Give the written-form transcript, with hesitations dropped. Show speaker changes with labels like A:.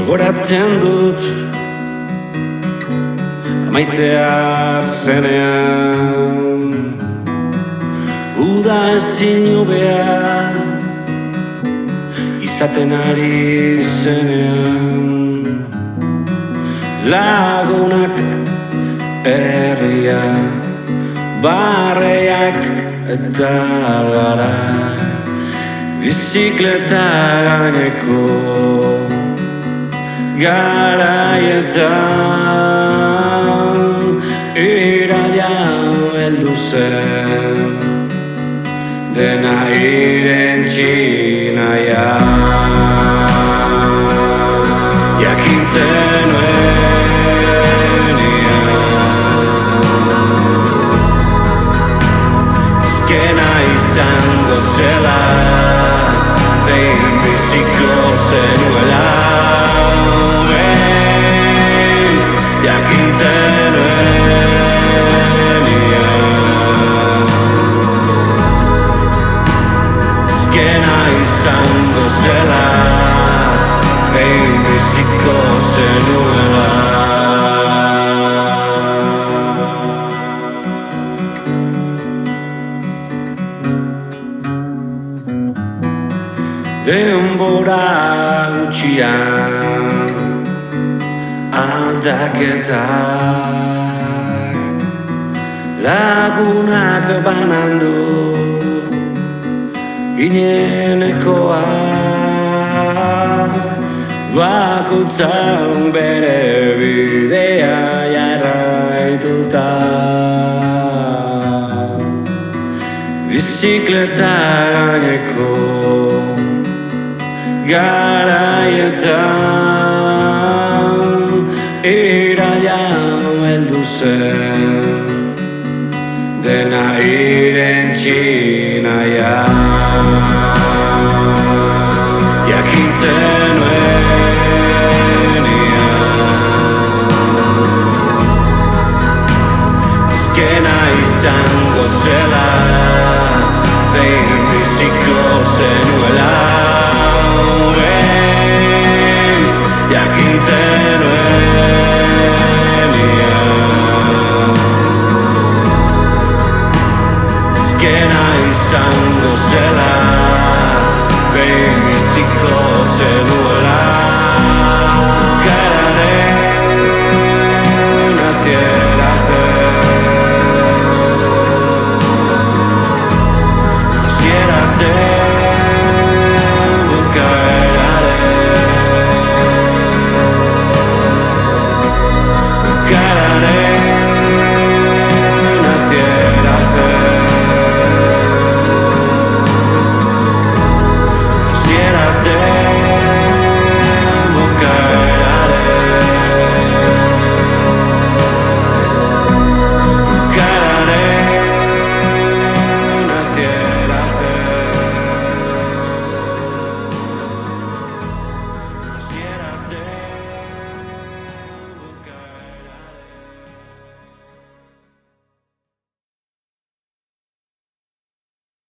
A: Gogoratzen dut amaitzear zenean, uda ezin hobea izaten ari zenean, lagunak herria, barreak eta gara, bizikleta gaineko garaietan, iraila heldu zen, dena irentsi nahian, jakintzen nuenean, azkena izango zela, behin biziko zenuela. Izango zela, behin biziko zenuela. Denbora gutxian aldaketak, lagunak banandu ginenekoak, bakoitzak bere bidea jarraituta, bizikleta gaineko garaietan, iraila heldu zen, dena irentsi nahian, jakintzen nuenean, azkena izango zela, behin biziko zenuela, jakintzen nuenean, azkena izango zela, behin biziko zenuela. Kararen hasiera zen, hasiera zen.